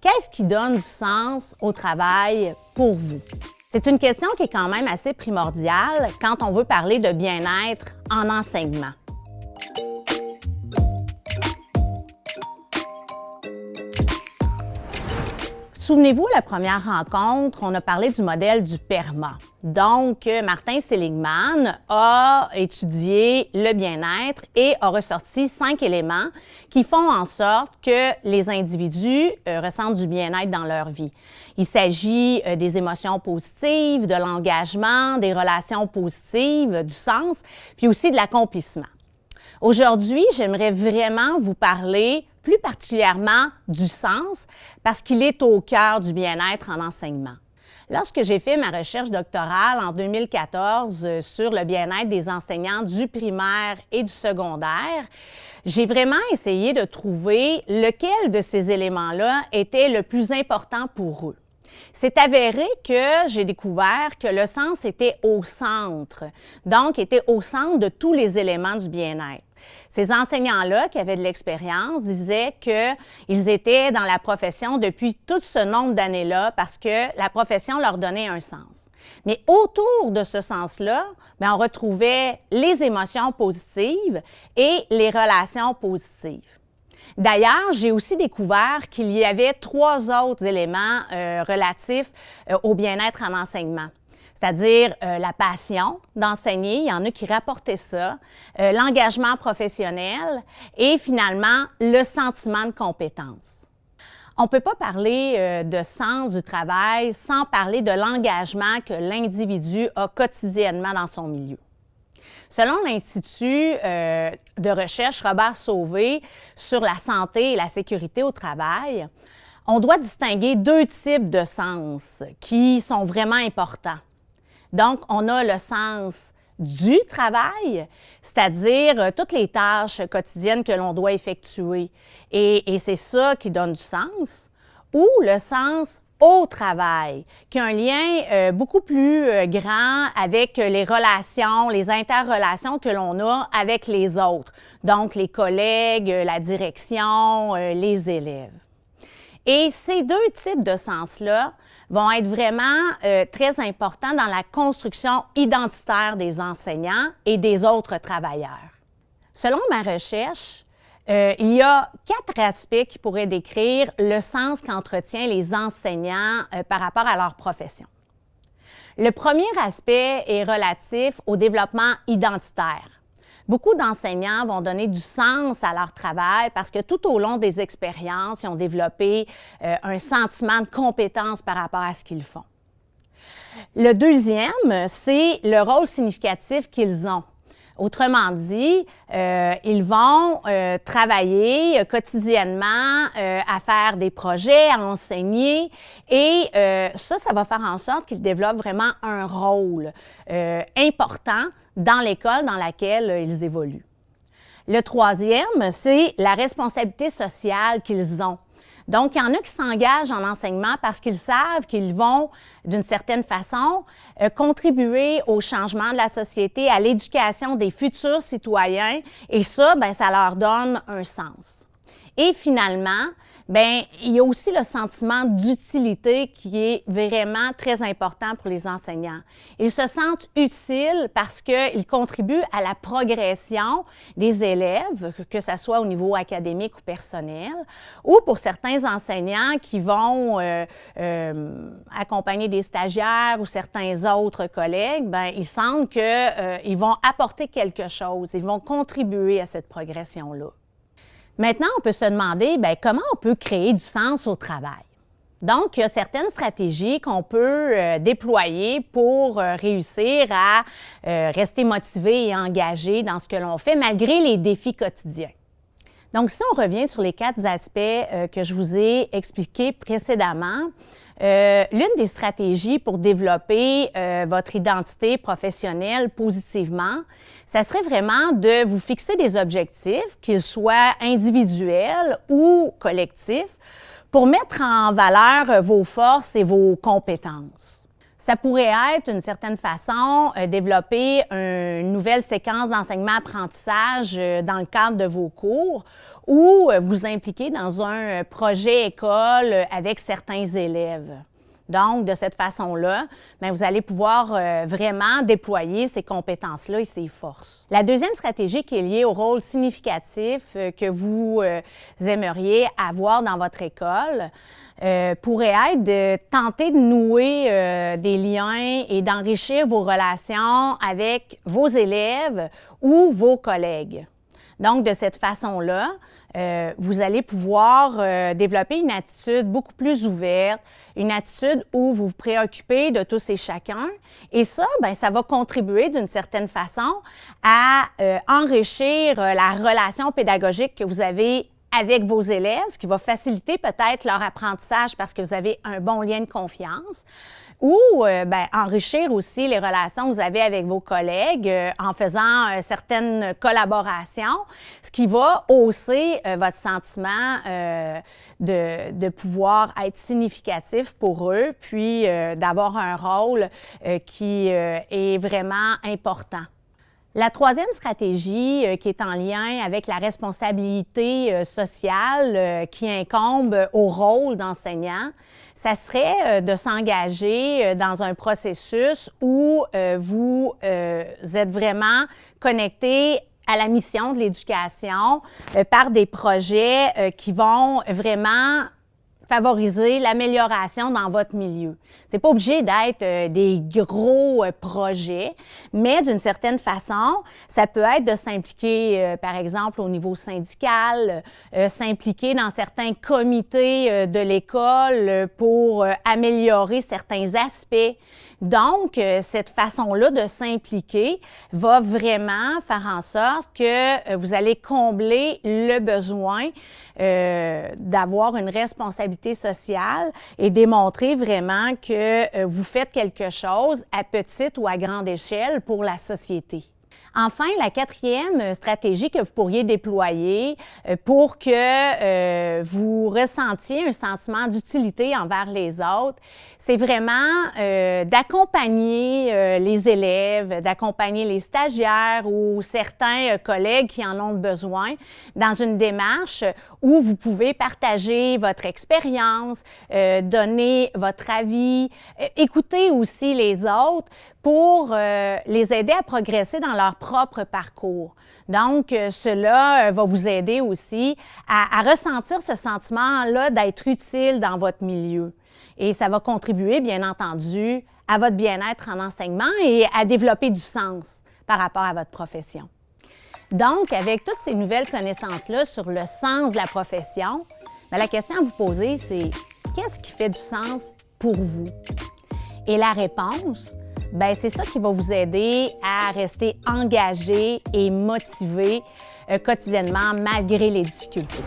Qu'est-ce qui donne du sens au travail pour vous? C'est une question qui est quand même assez primordiale quand on veut parler de bien-être en enseignement. Souvenez-vous, la première rencontre, on a parlé du modèle du PERMA. Donc, Martin Seligman a étudié le bien-être et a ressorti 5 éléments qui font en sorte que les individus ressentent du bien-être dans leur vie. Il s'agit des émotions positives, de l'engagement, des relations positives, du sens, puis aussi de l'accomplissement. Aujourd'hui, j'aimerais vraiment vous parler plus particulièrement du sens parce qu'il est au cœur du bien-être en enseignement. Lorsque j'ai fait ma recherche doctorale en 2014 sur le bien-être des enseignants du primaire et du secondaire, j'ai vraiment essayé de trouver lequel de ces éléments-là était le plus important pour eux. C'est avéré que j'ai découvert que le sens était au centre, donc était au centre de tous les éléments du bien-être. Ces enseignants-là, qui avaient de l'expérience, disaient qu'ils étaient dans la profession depuis tout ce nombre d'années-là parce que la profession leur donnait un sens. Mais autour de ce sens-là, on retrouvait les émotions positives et les relations positives. D'ailleurs, j'ai aussi découvert qu'il y avait 3 autres éléments relatifs au bien-être en enseignement. C'est-à-dire la passion d'enseigner, il y en a qui rapportaient ça, l'engagement professionnel et finalement le sentiment de compétence. On ne peut pas parler de sens du travail sans parler de l'engagement que l'individu a quotidiennement dans son milieu. Selon l'Institut de recherche Robert Sauvé sur la santé et la sécurité au travail, on doit distinguer 2 types de sens qui sont vraiment importants. Donc, on a le sens du travail, c'est-à-dire toutes les tâches quotidiennes que l'on doit effectuer. Et c'est ça qui donne du sens. Ou le sens au travail, qui a un lien beaucoup plus grand avec les relations, les interrelations que l'on a avec les autres, donc les collègues, la direction, les élèves. Et ces 2 types de sens-là vont être vraiment très importants dans la construction identitaire des enseignants et des autres travailleurs. Selon ma recherche, il y a 4 aspects qui pourraient décrire le sens qu'entretiennent les enseignants par rapport à leur profession. Le premier aspect est relatif au développement identitaire. Beaucoup d'enseignants vont donner du sens à leur travail parce que tout au long des expériences, ils ont développé un sentiment de compétence par rapport à ce qu'ils font. Le deuxième, c'est le rôle significatif qu'ils ont. Autrement dit, ils vont travailler quotidiennement à faire des projets, à enseigner et ça va faire en sorte qu'ils développent vraiment un rôle important dans l'école dans laquelle ils évoluent. Le troisième, c'est la responsabilité sociale qu'ils ont. Donc, il y en a qui s'engagent en enseignement parce qu'ils savent qu'ils vont, d'une certaine façon, contribuer au changement de la société, à l'éducation des futurs citoyens, et ça, ça leur donne un sens. Et finalement, il y a aussi le sentiment d'utilité qui est vraiment très important pour les enseignants. Ils se sentent utiles parce qu'ils contribuent à la progression des élèves, que ce soit au niveau académique ou personnel, ou pour certains enseignants qui vont accompagner des stagiaires ou certains autres collègues, ils sentent qu'ils vont apporter quelque chose, ils vont contribuer à cette progression-là. Maintenant, on peut se demander comment on peut créer du sens au travail. Donc, il y a certaines stratégies qu'on peut déployer pour réussir à rester motivé et engagé dans ce que l'on fait malgré les défis quotidiens. Donc, si on revient sur les 4 aspects que je vous ai expliqués précédemment, l'une des stratégies pour développer votre identité professionnelle positivement, ça serait vraiment de vous fixer des objectifs, qu'ils soient individuels ou collectifs, pour mettre en valeur vos forces et vos compétences. Ça pourrait être, d'une certaine façon, développer une nouvelle séquence d'enseignement-apprentissage dans le cadre de vos cours ou vous impliquer dans un projet école avec certains élèves. Donc, de cette façon-là, bien, vous allez pouvoir vraiment déployer ces compétences-là et ces forces. La deuxième stratégie qui est liée au rôle significatif que vous aimeriez avoir dans votre école pourrait être de tenter de nouer des liens et d'enrichir vos relations avec vos élèves ou vos collègues. Donc, de cette façon-là, vous allez pouvoir développer une attitude beaucoup plus ouverte, une attitude où vous vous préoccupez de tous et chacun. Et ça, bien, ça va contribuer d'une certaine façon à enrichir la relation pédagogique que vous avez avec vos élèves, ce qui va faciliter peut-être leur apprentissage parce que vous avez un bon lien de confiance, ou bien, enrichir aussi les relations que vous avez avec vos collègues en faisant certaines collaborations, ce qui va hausser votre sentiment de pouvoir être significatif pour eux, puis d'avoir un rôle qui est vraiment important. La troisième stratégie qui est en lien avec la responsabilité sociale qui incombe au rôle d'enseignant, ça serait de s'engager dans un processus où vous êtes vraiment connecté à la mission de l'éducation par des projets qui vont vraiment favoriser l'amélioration dans votre milieu. C'est pas obligé d'être des gros projets, mais d'une certaine façon, ça peut être de s'impliquer, par exemple, au niveau syndical, s'impliquer dans certains comités de l'école pour améliorer certains aspects. Donc, cette façon-là de s'impliquer va vraiment faire en sorte que vous allez combler le besoin d'avoir une responsabilité sociale et démontrer vraiment que vous faites quelque chose à petite ou à grande échelle pour la société. Enfin, la quatrième stratégie que vous pourriez déployer pour que vous ressentiez un sentiment d'utilité envers les autres, c'est vraiment d'accompagner les élèves, d'accompagner les stagiaires ou certains collègues qui en ont besoin dans une démarche où vous pouvez partager votre expérience, donner votre avis, écouter aussi les autres pour les aider à progresser dans leur propre parcours. Donc, cela va vous aider aussi à ressentir ce sentiment-là d'être utile dans votre milieu. Et ça va contribuer, bien entendu, à votre bien-être en enseignement et à développer du sens par rapport à votre profession. Donc, avec toutes ces nouvelles connaissances-là sur le sens de la profession, bien, la question à vous poser, c'est qu'est-ce qui fait du sens pour vous? Et la réponse, bien, c'est ça qui va vous aider à rester engagé et motivé quotidiennement malgré les difficultés.